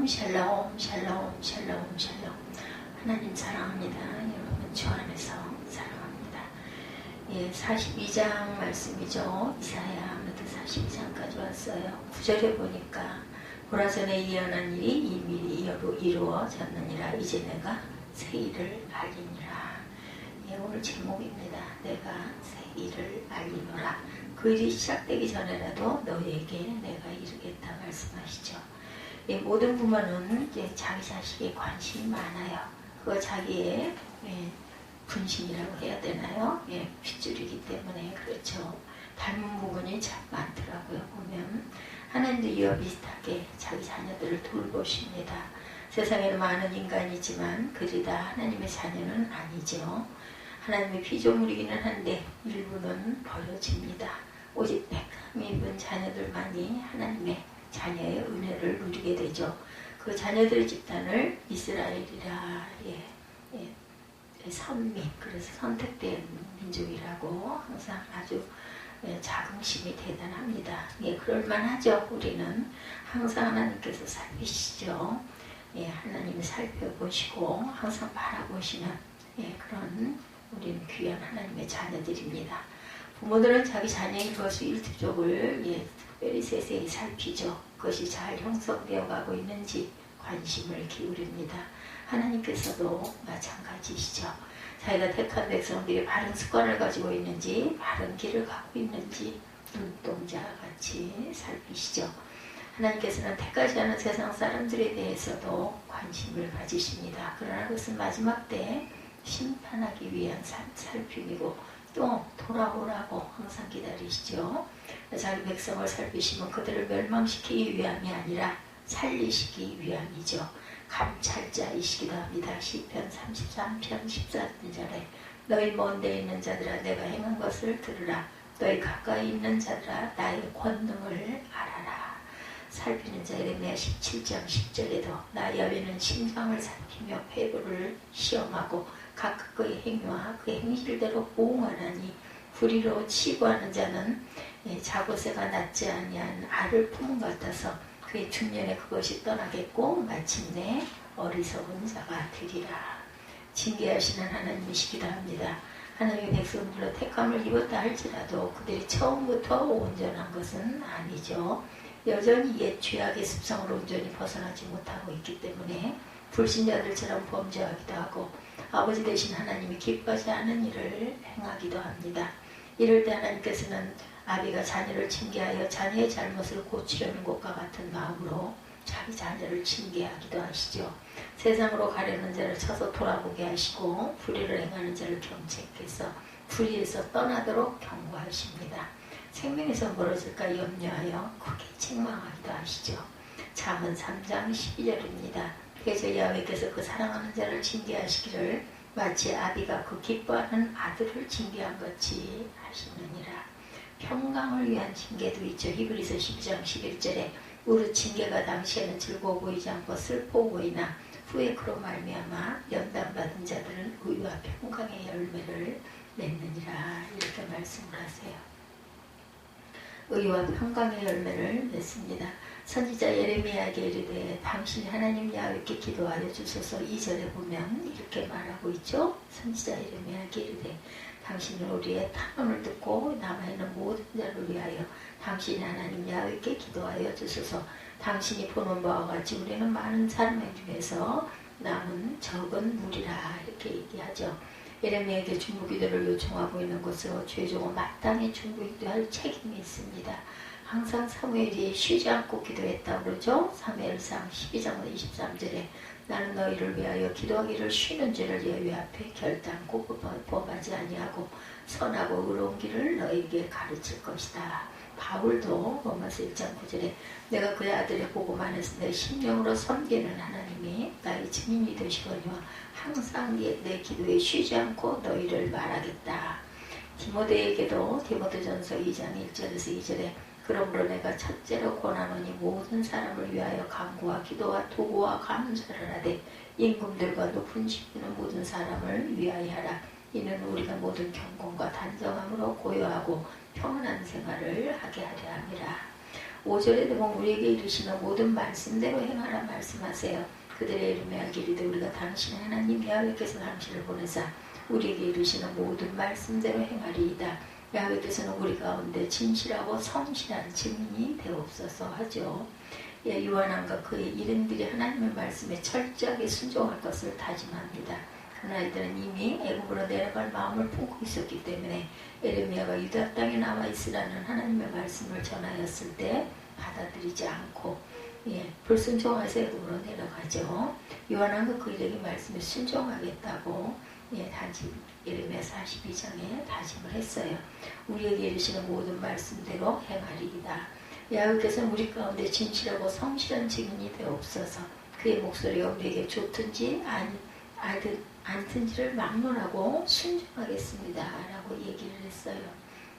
샬롬 샬롬 샬롬 샬롬. 하나님 사랑합니다. 여러분 주 안에서 사랑합니다. 예, 42장 말씀이죠. 이사야 아무도 42장까지 왔어요. 9절에 보니까 보라전에 예언한 일이 이미 이루어졌느니라. 이제 내가 새 일을 알리니라. 예, 오늘 제목입니다. 내가 새 일을 알리노라. 그 일이 시작되기 전에라도 너에게 내가 이르겠다 말씀하시죠. 예, 모든 부모는 이제 자기 자식에 관심이 많아요. 그거 자기의 분신이라고 해야 되나요? 예, 핏줄이기 때문에 그렇죠. 닮은 부분이 참 많더라고요. 보면 하나님도 이와 비슷하게 자기 자녀들을 돌보십니다. 세상에는 많은 인간이 있지만 그들이 다 하나님의 자녀는 아니죠. 하나님의 피조물이기는 한데 일부는 버려집니다. 오직 택함 입은 자녀들만이 하나님의 자녀의 은혜를 누리게 되죠. 그 자녀들의 집단을 이스라엘이라 선민, 그래서 선택된 민족이라고 항상 아주 자긍심이 대단합니다. 예, 그럴만하죠. 우리는 항상 하나님께서 살피시죠. 예, 하나님이 살펴보시고 항상 바라보시는 그런 우리는 귀한 하나님의 자녀들입니다. 부모들은 자기 자녀의 것을 일투족을 특별히 세세히 살피죠. 그것이 잘 형성되어 가고 있는지 관심을 기울입니다. 하나님께서도 마찬가지시죠. 자기가 택한 백성들이 바른 습관을 가지고 있는지 바른 길을 가고 있는지 눈동자같이 살피시죠. 하나님께서는 택하지 않은 세상 사람들에 대해서도 관심을 가지십니다. 그러나 그것은 마지막 때 심판하기 위한 살핌이고 또 돌아오라고 항상 기다리시죠. 자기 백성을 살피시면 그들을 멸망시키기 위함이 아니라 살리시기 위함이죠. 감찰자이시기도 합니다. 시편 33편 14절에 너희 먼 데 있는 자들아 내가 행한 것을 들으라. 너희 가까이 있는 자들아 나의 권능을 알아라. 살피는 자 에레미야 17장 10절에도 나 야훼는 심장을 살피며 폐부를 시험하고 각각 그의 행위와 그의 행실대로 보응하나니 불의로 치부하는 자는 자고새가 낫지 아니한 알을 품은 것 같아서 그의 중년에 그것이 떠나겠고 마침내 어리석은 자가 되리라. 징계하시는 하나님이시기도 합니다. 하나님의 백성들로 택함을 입었다 할지라도 그들이 처음부터 온전한 것은 아니죠. 여전히 옛 죄악의 습성으로 온전히 벗어나지 못하고 있기 때문에 불신자들처럼 범죄하기도 하고 아버지 되신 하나님이 기뻐하지 않은 일을 행하기도 합니다. 이럴 때 하나님께서는 아비가 자녀를 징계하여 자녀의 잘못을 고치려는 것과 같은 마음으로 자기 자녀를 징계하기도 하시죠. 세상으로 가려는 자를 쳐서 돌아보게 하시고 불의를 행하는 자를 경책해서 불의에서 떠나도록 경고하십니다. 생명에서 멀어질까 염려하여 크게 책망하기도 하시죠. 잠언 3장 12절입니다. 그래서 야훼께서 그 사랑하는 자를 징계하시기를 마치 아비가 그 기뻐하는 아들을 징계한 같이 하시느니라. 평강을 위한 징계도 있죠. 히브리서 12장 11절에 우리 징계가 당시에는 즐거워 보이지 않고 슬퍼 보이나 후에 그로 말미암아 연단받은 자들은 의와 평강의 열매를 맺느니라. 이렇게 말씀을 하세요. 의와 평강의 열매를 맺습니다. 선지자 예레미야에게 이르되 당신이 하나님 야훼께 기도하여 주소서. 2절에 보면 이렇게 말하고 있죠. 선지자 예레미야에게 이르되 당신은 우리의 탄원을 듣고 남아있는 모든 자를 위하여 당신이 하나님 야훼께 기도하여 주소서. 당신이 보는 바와 같이 우리는 많은 사람 중에서 남은 적은 무리라. 이렇게 얘기하죠. 예레미야에게 중보기도를 요청하고 있는 것으로 죄종은 마땅히 중보기도할 책임이 있습니다. 항상 사무엘이 쉬지 않고 기도했다고 그러죠. 사무엘상 12장 23절에 나는 너희를 위하여 기도하기를 쉬는 죄를 여호와 앞에 결단코 범하지 아니하고 선하고 의로운 길을 너희에게 가르칠 것이다. 바울도 로마서 1장 9절에 내가 그의 아들의 복음 안에서 내 심령으로 섬기는 하나님이 나의 증인이 되시거니와 항상 내 기도에 쉬지 않고 너희를 말하겠다. 디모데에게도 디모데전서 2장 1절에서 2절에 그러므로 내가 첫째로 권하노니 모든 사람을 위하여 간구와 기도와 도구와 감사를 하되 임금들과 높은 지위는 모든 사람을 위하여 하라. 이는 우리가 모든 경건과 단정함으로 고요하고 평안한 생활을 하게 하려 함이라. 5절에 되면 우리에게 이르시는 모든 말씀대로 행하라 말씀하세요. 그들의 이름에 알기리되 우리가 당신의 하나님 야훼께서 당신을 보내사 우리에게 이르시는 모든 말씀대로 행하리이다. 야훼께서는 우리 가운데 진실하고 성실한 증인이 되옵소서 하죠. 예, 요한왕과 그의 일행들이 하나님의 말씀에 철저하게 순종할 것을 다짐합니다. 그러나 이들은 이미 애굽으로 내려갈 마음을 품고 있었기 때문에 에레미야가 유다 땅에 남아 있으라는 하나님의 말씀을 전하였을 때 받아들이지 않고 불순종해서 애굽으로 내려가죠. 요한왕과 그 일행의 말씀에 순종하겠다고 에레미야 42장에 다짐을 했어요. 우리에게 이르시는 모든 말씀대로 행하리이다. 야훼께서는 우리 가운데 진실하고 성실한 증인이 되옵소서. 그의 목소리가 우리에게 좋든지 않든지를 막론하고 순종하겠습니다 라고 얘기를 했어요.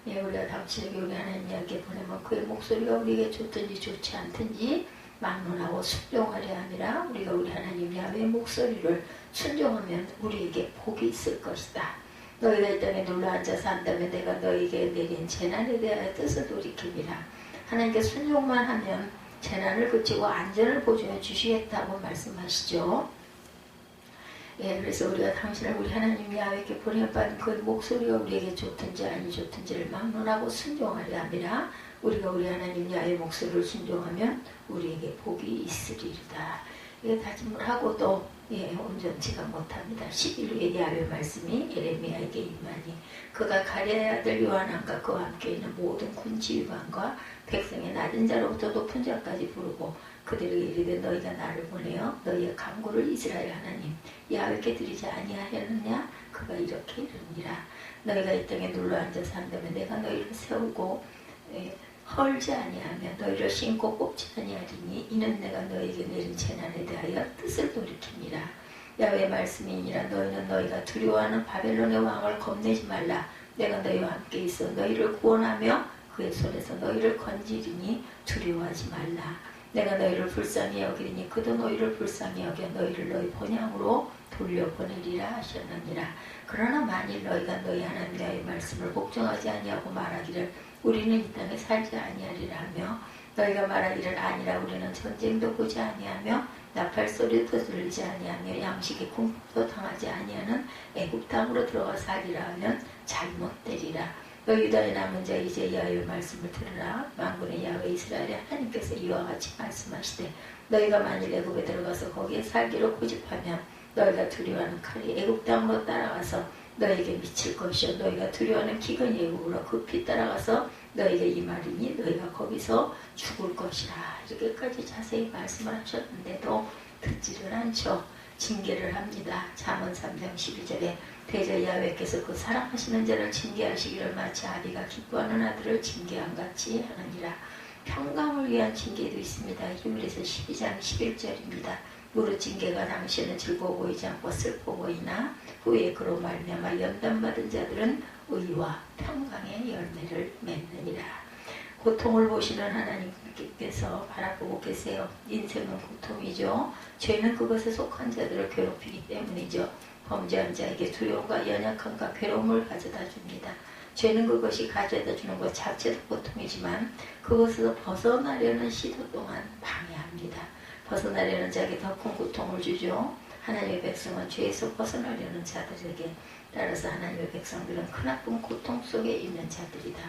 우리가 당신에게 우리 하나님 이야기에 보내면 그의 목소리가 우리에게 좋든지 좋지 않든지 막론하고 순종하려 함이라. 우리가 우리 하나님 야훼의 목소리를 순종하면 우리에게 복이 있을 것이다. 너희가 이 땅에 눌러앉아서 한다면 내가 너희에게 내린 재난에 대하여 뜻을 돌이키리라. 하나님께 순종만 하면 재난을 그치고 안전을 보존해 주시겠다고 말씀하시죠. 그래서 우리가 당신을 우리 하나님 야훼께 보내받은 그 목소리가 우리에게 좋든지 아니 좋든지를 막론하고 순종하려 함이라. 우리가 우리 하나님 야훼의 목소리를 순종하면 우리에게 복이 있으리이다. 다짐을 하고도 온전치가 못합니다. 11위의 야훼 말씀이 에레미야에게 임하니 그가 가랴의 아들 요한왕과 그와 함께 있는 모든 군 지휘관과 백성의 낮은 자로부터 높은 자까지 부르고 그들에게 이르되 너희가 나를 보내어 너희의 간구를 이스라엘 하나님 야훼께 드리지 아니하였느냐. 그가 이렇게 이르니라. 너희가 이 땅에 눌러앉아서 한다면 내가 너희를 세우고 헐지 아니하며 너희를 심고 뽑지 아니하리니 이는 내가 너희에게 내린 재난에 대하여 뜻을 돌이키니라. 야훼의 말씀이니라. 너희는 너희가 두려워하는 바벨론의 왕을 겁내지 말라. 내가 너희와 함께 있어 너희를 구원하며 그의 손에서 너희를 건지리니 두려워하지 말라. 내가 너희를 불쌍히 여기리니 그도 너희를 불쌍히 여겨 너희를 너희 본향으로 돌려보내리라 하셨느니라. 그러나 만일 너희가 너희 하나님 야훼의 말씀을 복종하지 아니하고 말하기를 우리는 이 땅에 살지 아니하리라 하며 너희가 말하기를 아니라 우리는 전쟁도 보지 아니하며 나팔 소리도 들리지 아니하며 양식의 궁핍도 당하지 아니하는 애굽 땅으로 들어가 살리라 하면 잘못되리라. 너 유다에 남은 자 이제 야훼의 말씀을 들으라. 만군의 야훼 이스라엘의 하나님께서 이와 같이 말씀하시되 너희가 만일 애굽에 들어가서 거기에 살기로 고집하면 너희가 두려워하는 칼이 애굽 땅으로 따라가서 너에게 미칠 것이요 너희가 두려워하는 기근이 애굽으로 급히 따라가서 너에게 임하리니 너희가 거기서 죽을 것이라. 이렇게까지 자세히 말씀을 하셨는데도 듣지를 않죠. 징계를 합니다. 잠언 3장 12절에 대저 야훼께서 그 사랑하시는 자를 징계하시기를 마치 아비가 기뻐하는 아들을 징계한 같이 하느니라. 평강을 위한 징계도 있습니다. 히브리서 12장 11절입니다. 무릇 징계가 당시에는 즐거워 보이지 않고 슬퍼 보이나 후에 그로 말미암아 연단받은 자들은 의와 평강의 열매를 맺느니라. 고통을 보시는 하나님께서 바라보고 계세요. 인생은 고통이죠. 죄는 그것에 속한 자들을 괴롭히기 때문이죠. 범죄한 자에게 두려움과 연약함과 괴로움을 가져다 줍니다. 죄는 그것이 가져다 주는 것 자체도 고통이지만 그것에서 벗어나려는 시도 또한 방해합니다. 벗어나려는 자에게 더 큰 고통을 주죠. 하나님의 백성은 죄에서 벗어나려는 자들에게 따라서 하나님의 백성들은 크나큰 고통 속에 있는 자들이다.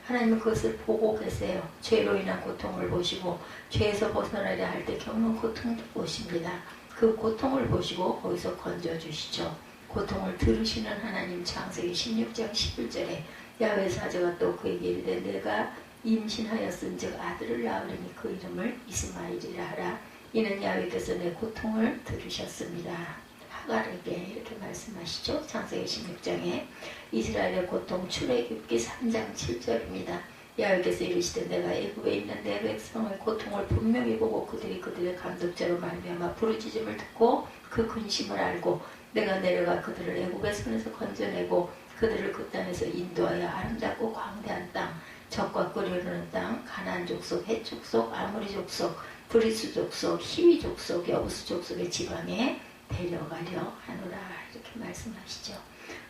하나님은 그것을 보고 계세요. 죄로 인한 고통을 보시고 죄에서 벗어나려 할 때 겪는 고통도 보십니다. 그 고통을 보시고 거기서 건져주시죠. 고통을 들으시는 하나님. 창세기 16장 11절에 야훼 사자가 또 그에게 이르되 내가 임신하였은즉 아들을 낳으리니 그 이름을 이스마엘이라 하라. 이는 야훼께서 내 고통을 들으셨습니다. 하갈에게 이렇게 말씀하시죠. 창세기 16장에 이스라엘의 고통 출애굽기 3장 7절입니다. 야훼께서 이르시되 내가 애굽에 있는 내 백성의 고통을 분명히 보고 그들의 감독자로 말미암아 부르짖음을 듣고 그 근심을 알고 내가 내려가 그들을 애굽의 손에서 건져내고 그들을 그 땅에서 인도하여 아름답고 광대한 땅 적과 끓이는 땅 가나안 족속, 헷 족속, 아모리 족속, 브리스 족속, 히위 족속, 여부스 족속의 지방에 데려가려 하노라. 이렇게 말씀하시죠.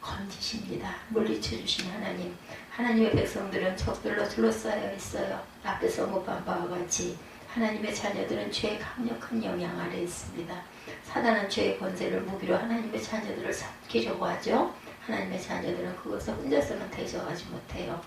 건지십니다. 물리쳐 주신 하나님, 하나님의 백성들은 적들로 둘러싸여 있어요. 앞에서 언급한 바와 같이 하나님의 자녀들은 죄의 강력한 영향 아래 있습니다. 사단은 죄의 권세를 무기로 하나님의 자녀들을 삼키려고 하죠. 하나님의 자녀들은 그것을 혼자서는 대적하지 못해요.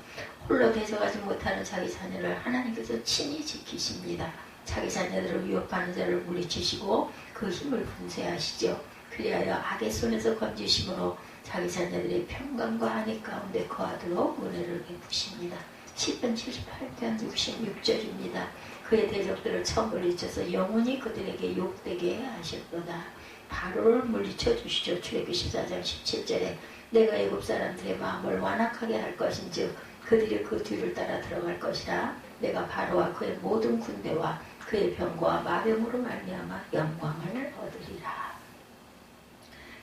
홀로 대적하지 못하는 자기 자녀를 하나님께서 친히 지키십니다. 자기 자녀들을 위협하는 자를 물리치시고 그 힘을 분쇄하시죠. 그리하여 악의 손에서 건지심으로 자기 자녀들의 평강과 안위 가운데 거하도록 은혜를 베푸십니다. 시편 78편 66절입니다. 그의 대적들을 처음 물리쳐서 영원히 그들에게 욕되게 하실거다. 바로를 물리쳐 주시죠. 출애굽기 14장 17절에 내가 애굽 사람들의 마음을 완악하게 할 것인즉 그들이 그 뒤를 따라 들어갈 것이라. 내가 바로와 그의 모든 군대와 그의 병과 마병으로 말미암아 영광을 얻으리라.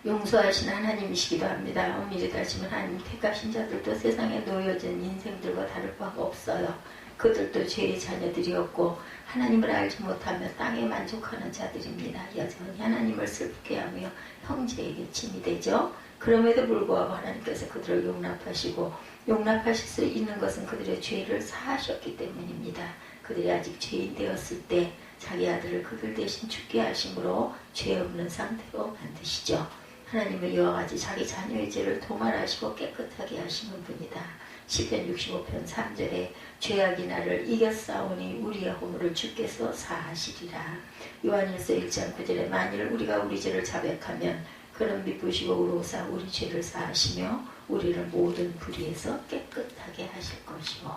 용서하신 하나님이시기도 합니다. 엄밀히 따지면 하나님 택하신 자들도 세상에 놓여진 인생들과 다를 바가 없어요. 그들도 죄의 자녀들이었고 하나님을 알지 못하며 땅에 만족하는 자들입니다. 여전히 하나님을 슬프게 하며 형제에게 침이 되죠. 그럼에도 불구하고 하나님께서 그들을 용납하시고 용납하실 수 있는 것은 그들의 죄를 사하셨기 때문입니다. 그들이 아직 죄인 되었을 때 자기 아들을 그들 대신 죽게 하심으로 죄 없는 상태로 만드시죠. 하나님은 이와 같이 자기 자녀의 죄를 도말하시고 깨끗하게 하시는 분이다. 시편 65편 3절에 죄악이 나를 이겼사오니 우리의 허물을 주께서 사하시리라. 요한일서 1장 9절에 만일 우리가 우리 죄를 자백하면 그는 미쁘시고 의로우사 우리 죄를 사하시며 우리를 모든 불의에서 깨끗하게 하실 것이고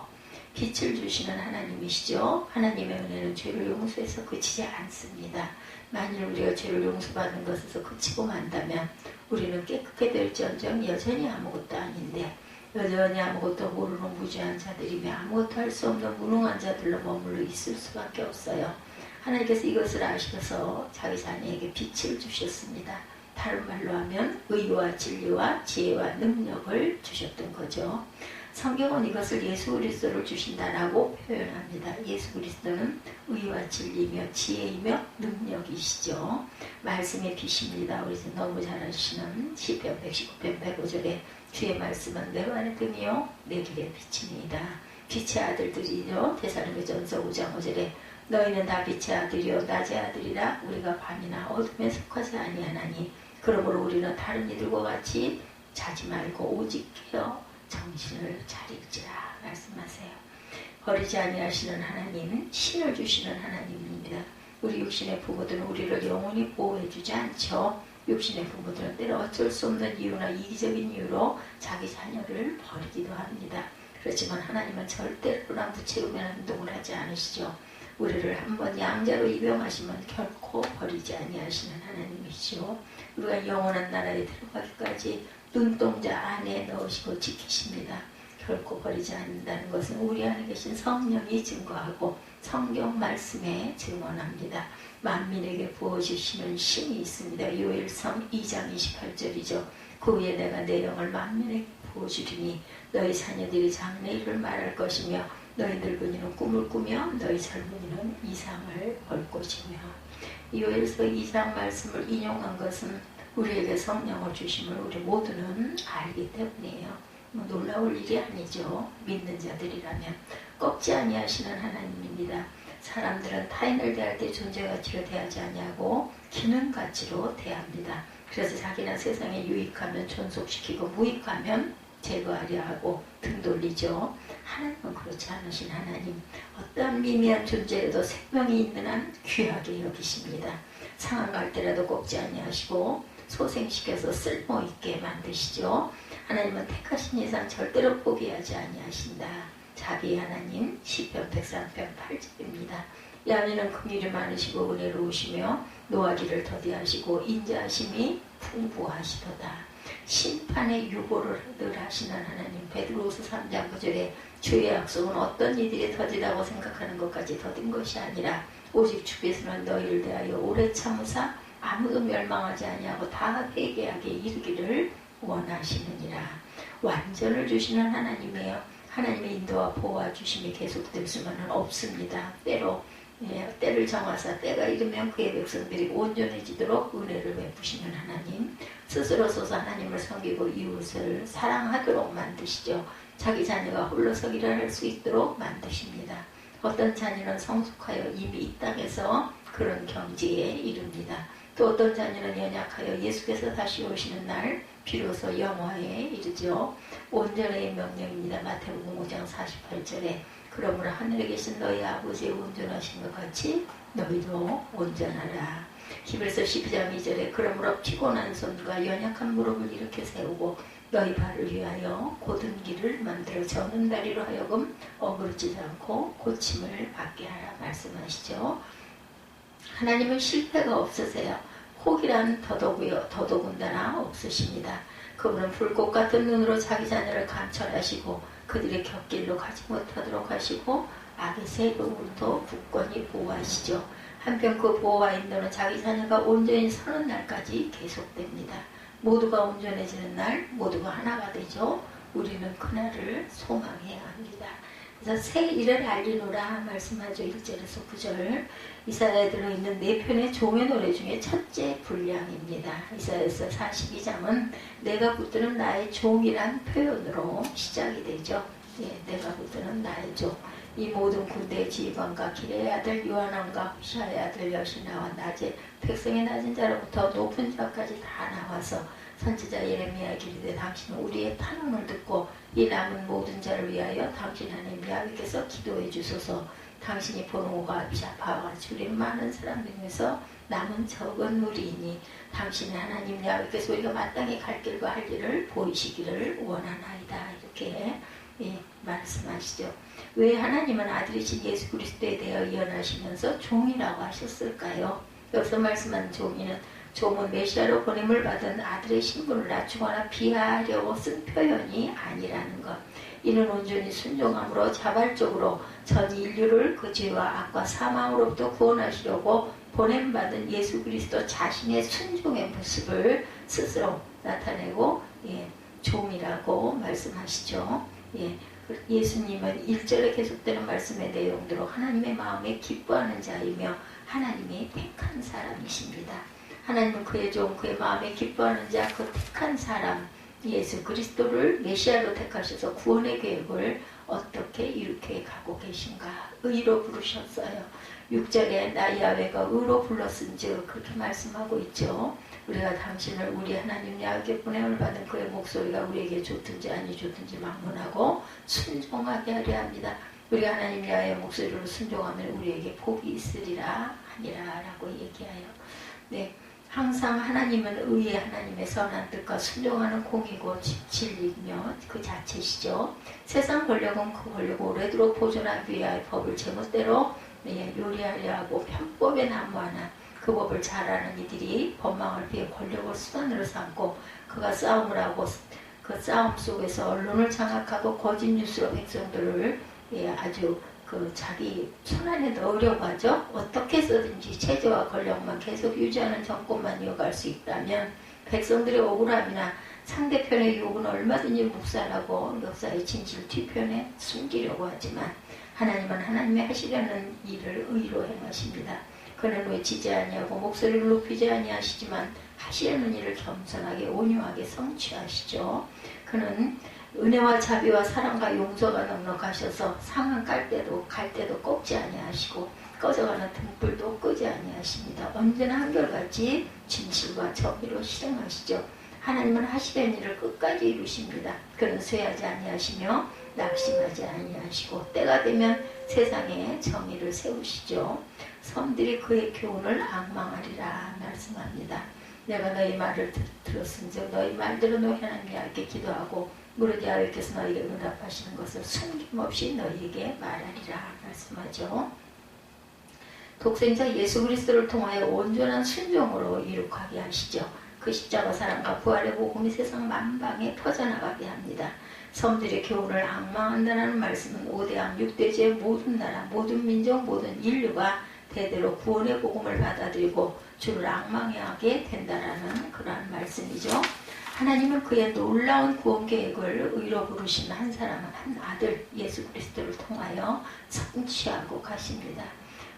빛을 주시는 하나님이시죠. 하나님의 은혜는 죄를 용서해서 그치지 않습니다. 만일 우리가 죄를 용서받는 것에서 그치고 만다면 우리는 깨끗게 될지언정 여전히 아무것도 아닌데 여전히 아무것도 모르는 무지한 자들이며 아무것도 할 수 없는 무능한 자들로 머물러 있을 수밖에 없어요. 하나님께서 이것을 아셔서 자기 자녀에게 빛을 주셨습니다. 다른 말로 하면 의와 진리와 지혜와 능력을 주셨던 거죠. 성경은 이것을 예수 그리스도를 주신다라고 표현합니다. 예수 그리스도는 의와 진리며 지혜이며 능력이시죠. 말씀의 빛입니다. 우리 너무 잘 아시는 시편 119편 105절에 주의 말씀은 내 발의 등이요 내 길의 빛입니다. 빛의 아들들이요. 데살로니가전서 5장 5절에 너희는 다 빛의 아들이요 낮의 아들이라 우리가 밤이나 어둠에 속하지 아니하나니 그러므로 우리는 다른 이들과 같이 자지 말고 오직 깨어 정신을 차릴지라 말씀하세요. 버리지 아니하시는 하나님, 신을 주시는 하나님입니다. 우리 육신의 부모들은 우리를 영원히 보호해주지 않죠. 육신의 부모들은 때로 어쩔 수 없는 이유나 이기적인 이유로 자기 자녀를 버리기도 합니다. 그렇지만 하나님은 절대로나 무책임한 행동을 하지 않으시죠. 우리를 한번 양자로 입양하시면 결코 버리지 아니하시는 하나님이시죠. 우리가 영원한 나라에 들어가기까지 눈동자 안에 넣으시고 지키십니다. 결코 버리지 않는다는 것은 우리 안에 계신 성령이 증거하고 성경 말씀에 증언합니다. 만민에게 부어주시는 신이 있습니다. 요엘서 2장 28절이죠. 그 후에 내가 내 영을 만민에게 부어주리니 너희 자녀들이 장래일을 말할 것이며 너희 늙은이는 꿈을 꾸며 너희 젊은이는 이상을 볼 것이며. 요엘서 2장 말씀을 인용한 것은 우리에게 성령을 주심을 우리 모두는 알기 때문이에요. 놀라울 일이 아니죠. 믿는 자들이라면. 꺾지 아니하시는 하나님입니다. 사람들은 타인을 대할 때 존재 가치로 대하지 아니하고 기능 가치로 대합니다. 그래서 자기나 세상에 유익하면 존속시키고 무익하면 제거하려 하고 등 돌리죠. 하나님은 그렇지 않으신 하나님. 어떠한 미미한 존재라도 생명이 있는 한 귀하게 여기십니다. 상한 갈 때라도 꺾지 아니하시고 소생시켜서 쓸모있게 만드시죠. 하나님은 택하신 이상 절대로 포기하지 아니하신다. 자비 하나님 시편 103편 8절입니다. 야훼는 긍휼이 많으시고 은혜로우시며 노하기를 더디하시고 인자하심이 풍부하시도다. 심판의 유보를 늘 하시는 하나님. 베드로후서 3장 9절에 주의 약속은 어떤 이들이 더디다고 생각하는 것까지 더딘 것이 아니라 오직 주께서는 너희를 대하여 오래 참으사 아무도 멸망하지 아니하고 다 회개하게 이르기를 원하시느니라. 완전을 주시는 하나님이에요. 하나님의 인도와 보호와 주심이 계속될 수만은 없습니다. 때로 때를 정하사 때가 이르면 그의 백성들이 온전해지도록 은혜를 베푸시는 하나님, 스스로서서 하나님을 섬기고 이웃을 사랑하도록 만드시죠. 자기 자녀가 홀로 서기를 할 수 있도록 만드십니다. 어떤 자녀는 성숙하여 이미 이 땅에서 그런 경지에 이릅니다. 또 어떤 자녀는 연약하여 예수께서 다시 오시는 날 비로소 영화에 이르죠. 온전의 명령입니다. 마태복음 5장 48절에 그러므로 하늘에 계신 너희 아버지의 온전하신 것 같이 너희도 온전하라. 히브리서 12장 2절에 그러므로 피곤한 손과 연약한 무릎을 일으켜 세우고 너희 발을 위하여 곧은 길을 만들어 저는 다리로 하여금 어그러지지 않고 고침을 받게 하라 말씀하시죠. 하나님은 실패가 없으세요. 혹이란 더더군다나 없으십니다. 그분은 불꽃 같은 눈으로 자기 자녀를 감찰하시고 그들의 곁길로 가지 못하도록 하시고 악의 세력으로부터 굳건히 보호하시죠. 한편 그 보호와 인도는 자기 자녀가 온전히 서는 날까지 계속됩니다. 모두가 온전해지는 날 모두가 하나가 되죠. 우리는 그날을 소망해야 합니다. 그래서 새 일을 알리노라 말씀하죠. 1절에서 9절. 이사야에 들어있는 4편의 종의 노래 중에 첫째 분량입니다. 이사야서 42장은 내가 붙드는 나의 종이란 표현으로 시작이 되죠. 내가 붙드는 나의 종. 이 모든 군대의 지휘관과 기레의 아들 요하난과 후시아의 아들 여시나와 낮에 백성의 낮은 자로부터 높은 자까지 다 나와서 선지자 예레미야에게 이르되 당신은 우리의 탄원을 듣고 이 남은 모든 자를 위하여 당신 하나님 야훼께서 기도해 주소서. 당신이 보는 오가 바와 줄인 많은 사람들 중에서 남은 적은 무리이니 당신의 하나님 야훼께서 우리가 마땅히 갈 길과 할 일을 보이시기를 원하나이다. 이렇게 말씀하시죠. 왜 하나님은 아들이신 예수 그리스도에 대하여 예언하시면서 종이라고 하셨을까요? 여기서 말씀하는 종은 메시아로 보냄을 받은 아들의 신분을 낮추거나 비하하려고 쓴 표현이 아니라는 것. 이는 온전히 순종함으로 자발적으로 전 인류를 그 죄와 악과 사망으로부터 구원하시려고 보냄받은 예수 그리스도 자신의 순종의 모습을 스스로 나타내고 종이라고 말씀하시죠. 예수님은 1절에 계속되는 말씀의 내용대로 하나님의 마음에 기뻐하는 자이며 하나님이 택한 사람이십니다. 하나님은 그의 종, 그의 마음에 기뻐하는 자, 그 택한 사람 예수 그리스도를 메시아로 택하셔서 구원의 계획을 어떻게 이렇게 가고 계신가? 의로 부르셨어요. 6절에 나 야훼가 의로 불렀은즉 그렇게 말씀하고 있죠. 우리가 당신을 우리 하나님 야훼께 보냄을 받은 그의 목소리가 우리에게 좋든지 아니 좋든지 막론하고 순종하게 하려 합니다. 우리가 하나님 야훼의 목소리로 순종하면 우리에게 복이 있으리라 하니라 라고 얘기하여 항상 하나님은 의의 하나님의 선한 뜻과 순종하는 공이고 진리이며 그 자체시죠. 세상 권력은 그 권력을 오래도록 보존하기 위하여 법을 제멋대로 요리하려 하고 편법에 난무하나 그 법을 잘 아는 이들이 법망을 피해 권력을 수단으로 삼고 그가 싸움을 하고 그 싸움 속에서 언론을 장악하고 거짓 뉴스로 백성들을 아주 자기 손 안에 넣으려고 하죠. 어떻게 해서든지 체제와 권력만 계속 유지하는 정권만 이어갈 수 있다면 백성들의 억울함이나 상대편의 욕은 얼마든지 묵살하고 역사의 진실 뒤편에 숨기려고 하지만 하나님은 하나님의 하시려는 일을 의로 행하십니다. 그는 외치지 아니하고 목소리를 높이지 아니하시지만 하시려는 일을 겸손하게 온유하게 성취하시죠. 그는 은혜와 자비와 사랑과 용서가 넉넉하셔서 상한 갈 때도 꺾지 아니하시고 꺼져가는 등불도 끄지 아니하십니다. 언제나 한결같이 진실과 정의로 실행하시죠. 하나님은 하시려는 일을 끝까지 이루십니다. 그는 쇠하지 아니하시며 낙심하지 아니하시고 때가 되면 세상에 정의를 세우시죠. 섬들이 그의 교훈을 앙망하리라 말씀합니다. 내가 너희 말을 들었은즉 너희 말대로 너희 하나님 야훼께 기도하고 무릇 야훼께서 너희에게 응답하시는 것을 숨김없이 너희에게 말하리라 말씀하죠. 독생자 예수 그리스도를 통하여 온전한 순종으로 이룩하게 하시죠. 그 십자가 사랑과 부활의 복음이 세상 만방에 퍼져나가게 합니다. 섬들의 교훈을 앙망한다는 말씀은 5대왕 6대제의 모든 나라, 모든 민족, 모든 인류가 대대로 구원의 복음을 받아들이고 주를 앙망하게 된다라는 그러한 말씀이죠. 하나님은 그의 놀라운 구원 계획을 의로 부르신 한 사람, 한 아들 예수 그리스도를 통하여 성취하고 가십니다.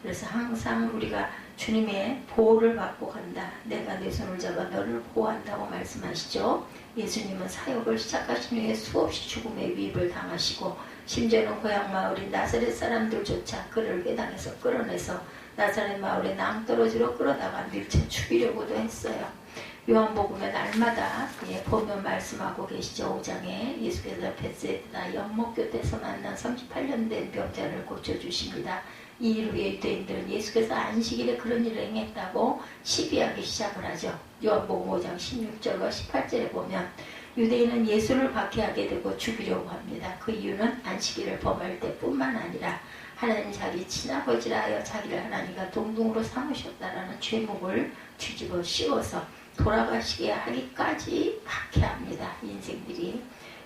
그래서 항상 우리가 주님의 보호를 받고 간다. 내가 내 손을 잡아 너를 보호한다고 말씀하시죠. 예수님은 사역을 시작하신 후에 수없이 죽음의 위협을 당하시고 심지어는 고향 마을인 나사렛 사람들조차 그를 회당에서 끌어내서 나사렛 마을의 낭떠러지로 끌어다가 밀쳐 죽이려고도 했어요. 요한복음에 날마다 보면 말씀하고 계시죠. 5장에 예수께서 벳세다 연못곁에서 만난 38년 된 병자를 고쳐주십니다. 이 일 후에 유대인들은 예수께서 안식일에 그런 일을 행했다고 시비하기 시작을 하죠. 요한복음 5장 16절과 18절에 보면 유대인은 예수를 박해하게 되고 죽이려고 합니다. 그 이유는 안식일을 범할 때뿐만 아니라 하나님 자기 친아버지라 하여 자기를 하나님과 동등으로 삼으셨다라는 죄목을 뒤집어 씌워서 돌아가시게 하기까지 박해합니다. 인생들이.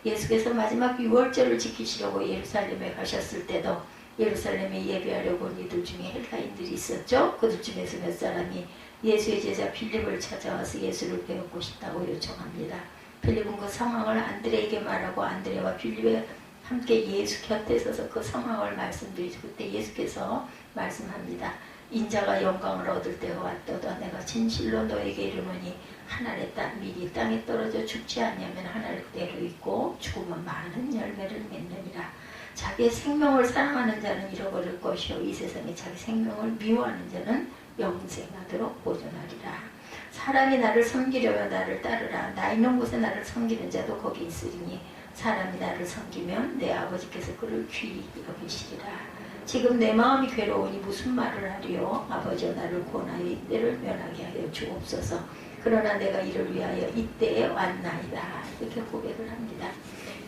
예수께서 마지막 6월절을 지키시려고 예루살렘에 가셨을 때도 예루살렘에 예배하려고 온 이들 중에 헬라인들이 있었죠. 그들 중에서 몇 사람이 예수의 제자 빌립을 찾아와서 예수를 배우고 싶다고 요청합니다. 빌립은 그 상황을 안드레에게 말하고 안드레와 빌립에 함께 예수 곁에 서서 그 상황을 말씀드리죠. 그때 예수께서 말씀합니다. 인자가 영광을 얻을 때가 왔도다. 내가 진실로 너에게 이르노니 하늘의 밀이 땅에 떨어져 죽지 아니하면 하늘 그대로 있고 죽으면 많은 열매를 맺느니라. 자기의 생명을 사랑하는 자는 잃어버릴 것이요 이 세상에 자기 생명을 미워하는 자는 영생하도록 보존하리라. 사람이 나를 섬기려면 나를 따르라. 나 있는 곳에 나를 섬기는 자도 거기 있으리니 사람이 나를 섬기면 내 아버지께서 그를 귀히 여기시리라. 지금 내 마음이 괴로우니 무슨 말을 하리요. 아버지여 나를 구원하여 이때를 면하게 하여 주옵소서. 그러나 내가 이를 위하여 이때에 왔나이다. 이렇게 고백을 합니다.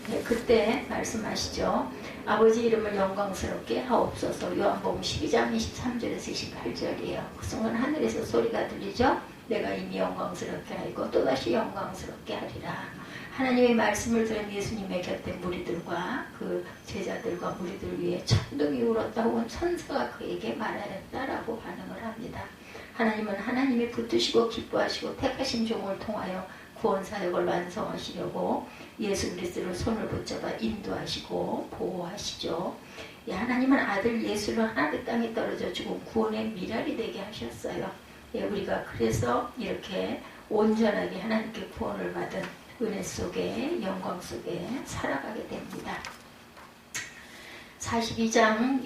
네, 그때 말씀하시죠. 아버지 이름을 영광스럽게 하옵소서. 요한복음 12장 23절에서 28절이에요. 그 순간 하늘에서 소리가 들리죠. 내가 이미 영광스럽게 하고 또다시 영광스럽게 하리라. 하나님의 말씀을 들은 예수님의 곁에 무리들과 그 제자들과 무리들 위해 천둥이 울었다고 천사가 그에게 말하였다라고 반응을 합니다. 하나님은 하나님이 붙드시고 기뻐하시고 택하신 종을 통하여 구원사역을 완성하시려고 예수 그리스도를 손을 붙잡아 인도하시고 보호하시죠. 하나님은 아들 예수를 하나님 땅에 떨어져 죽은 구원의 미랄이 되게 하셨어요. 우리가 그래서 이렇게 온전하게 하나님께 구원을 받은 은혜 속에 영광 속에 살아가게 됩니다. 42장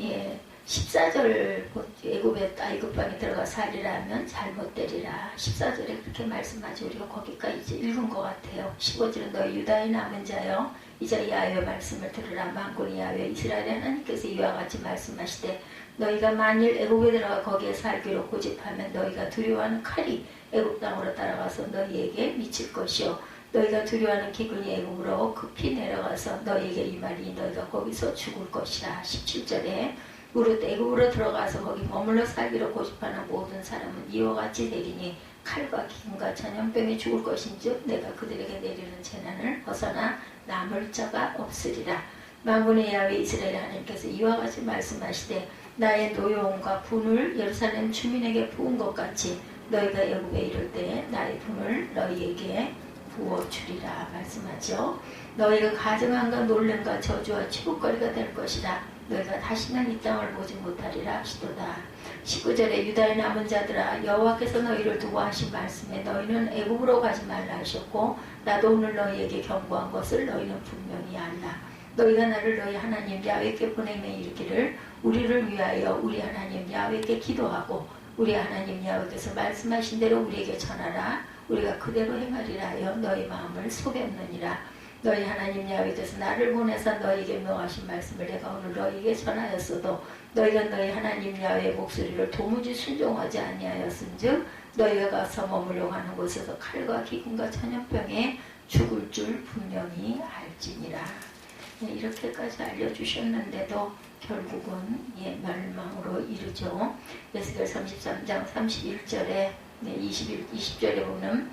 14절 애굽 방에 들어가 살리라 하면 잘못되리라. 14절에 그렇게 말씀하죠. 우리가 거기까지 이제 읽은 것 같아요. 15절은 너희 유다의 남은 자여 이제 야훼의 말씀을 들으라. 만군의 야훼 이스라엘의 하나님께서 이와 같이 말씀하시되 너희가 만일 애굽에 들어가 거기에 살기로 고집하면 너희가 두려워하는 칼이 애굽 땅으로 따라가서 너희에게 미칠 것이요 너희가 두려워하는 기근이 애굽으로 급히 내려가서 너희에게 임하리니 너희가 거기서 죽을 것이라. 17절에 무릇 애굽으로 들어가서 거기 머물러 살기로 고집하는 모든 사람은 이와 같이 되리니 칼과 기근과 전염병에 죽을 것인즉 내가 그들에게 내리는 재난을 벗어나 남을 자가 없으리라. 만군의 야훼 이스라엘 하나님께서 이와 같이 말씀하시되 나의 노여움과 분을 예루살렘 주민에게 부은 것 같이 너희가 애굽에 이를 때 나의 분을 너희에게 부어주리라 말씀하죠. 너희가 가증함과 놀램과 저주와 치국거리가 될 것이라. 너희가 다시는 이 땅을 보지 못하리라 하시도다. 19절에 유다의 남은 자들아 여호와께서 너희를 두고 하신 말씀에 너희는 애굽으로 가지 말라 하셨고 나도 오늘 너희에게 경고한 것을 너희는 분명히 알라. 너희가 나를 너희 하나님 야훼께 보내매 이르기를 우리를 위하여 우리 하나님 야훼께 기도하고 우리 하나님 야훼께서 말씀하신 대로 우리에게 전하라. 우리가 그대로 행하리라 하여 너희 마음을 속였느니라. 너희 하나님 야훼께서 나를 보내서 너희에게 명하신 말씀을 내가 오늘 너희에게 전하였어도 너희가 너희 하나님 야훼의 목소리를 도무지 순종하지 아니하였은즉 너희가 가서 머물려고 하는 곳에서 칼과 기근과 전염병에 죽을 줄 분명히 알지니라. 이렇게까지 알려주셨는데도 결국은 멸망으로 이르죠. 에스겔 33장 31절에 20절에 보면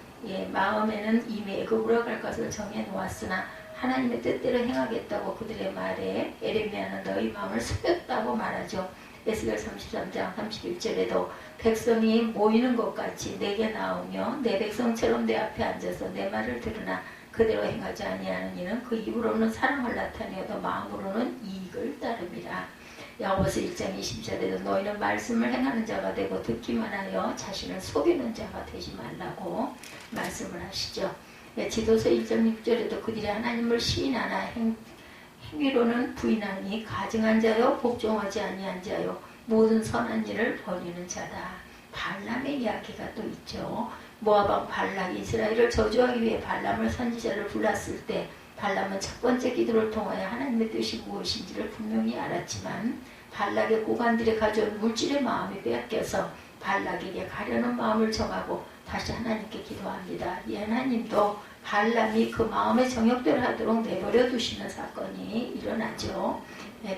마음에는 이미 애굽으로 갈 것을 정해놓았으나 하나님의 뜻대로 행하겠다고 그들의 말에 에레미야는 너희 마음을 속였다고 말하죠. 에스겔 33장 31절에도 백성이 모이는 것 같이 내게 나오며 내 백성처럼 내 앞에 앉아서 내 말을 들으나 그대로 행하지 아니하는 이는 그 입으로는 사랑을 나타내어도 마음으로는 이익을 따릅니다. 야고보서 1장 20절에도 너희는 말씀을 행하는 자가 되고 듣기만 하여 자신을 속이는 자가 되지 말라고 말씀을 하시죠. 지도서 1장 6절에도 그들이 하나님을 시인하나 행위로는 부인하니 가증한 자요 복종하지 아니한 자요 모든 선한 일을 버리는 자다. 발람의 이야기가 또 있죠. 모압 왕 발락이 이스라엘을 저주하기 위해 발람을 선지자를 불렀을 때 발람은 첫 번째 기도를 통하여 하나님의 뜻이 무엇인지를 분명히 알았지만 발락의 고관들이 가져온 물질의 마음이 빼앗겨서 발락에게 가려는 마음을 정하고 다시 하나님께 기도합니다. 이 하나님도 발람이 그 마음의 정욕대로 하도록 내버려 두시는 사건이 일어나죠.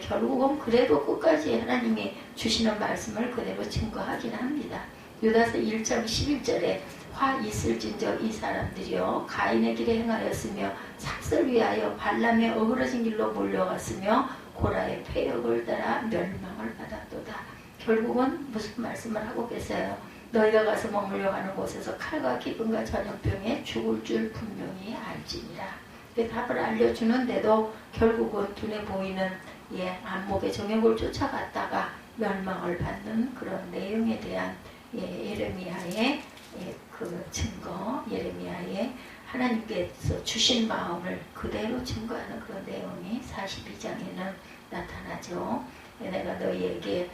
결국은 그래도 끝까지 하나님이 주시는 말씀을 그대로 증거하긴 합니다. 유다서 1장 11절에 화 있을진저 이 사람들이여 가인의 길에 행하였으며 삭슬 위하여 발람의 어그러진 길로 몰려갔으며 고라의 패역을 따라 멸망을 받았도다. 결국은 무슨 말씀을 하고 계세요? 너희가 가서 머물려 가는 곳에서 칼과 기근과 전염병에 죽을 줄 분명히 알지니라. 그 답을 알려주는데도 결국은 눈에 보이는 안목의 정욕을 쫓아갔다가 멸망을 받는 그런 내용에 대한 예레미야의 그 증거, 예레미야의 하나님께서 주신 마음을 그대로 증거하는 그런 내용이 42장에는 나타나죠. 내가 너희에게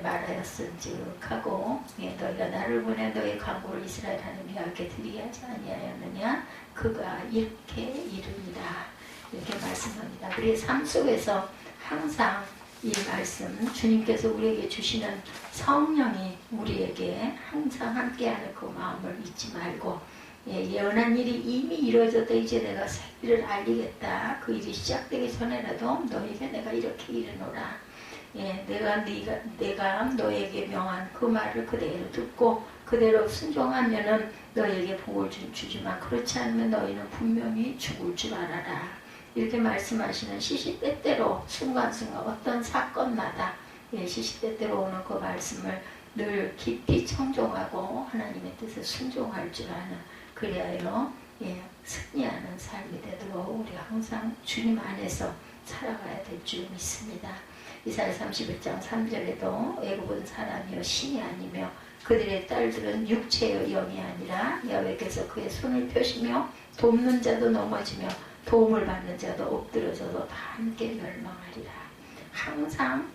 말하였은즉 하고 너희가 나를 보내 너희 강구를 이스라엘 하나님 여호와께 드리게 하지 아니하였느냐 그가 이렇게 이릅니다. 이렇게 말씀합니다. 우리의 삶 속에서 항상 이 말씀 주님께서 우리에게 주시는 성령이 우리에게 항상 함께하는 그 마음을 잊지 말고 예언한 일이 이미 이루어졌다. 이제 내가 새 일을 알리겠다. 그 일이 시작되기 전에라도 너에게 내가 이렇게 이르노라. 내가 너에게 명한 그 말을 그대로 듣고 그대로 순종하면은 너에게 복을 주지만 그렇지 않으면 너희는 분명히 죽을 줄 알아라. 이렇게 말씀하시는 시시때때로 순간순간 어떤 사건마다 시시때때로 오는 그 말씀을 늘 깊이 청종하고 하나님의 뜻에 순종할 줄 아는 그리하여 승리하는 삶이 되도록 우리가 항상 주님 안에서 살아가야 될 줄 믿습니다. 이사야 31장 3절에도 애굽은 사람이요 신이 아니며 그들의 딸들은 육체의 영이 아니라 여호와께서 그의 손을 펴시며 돕는 자도 넘어지며 도움을 받는 자도 엎드려져도 다 함께 멸망하리라. 항상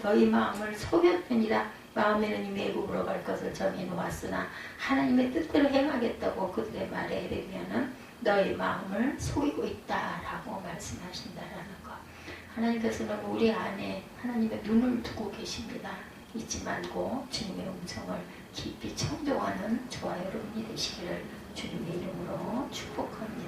너희 마음을 속였느니라. 마음에는 이미 애굽으로 갈 것을 정해놓았으나 하나님의 뜻대로 행하겠다고 그들의 말에 이르면은 너희 마음을 속이고 있다라고 말씀하신다라는 것. 하나님께서는 우리 안에 하나님의 눈을 두고 계십니다. 잊지 말고 주님의 음성을 깊이 청종하는 저와 여러분이 되시기를 주님의 이름으로 축복합니다.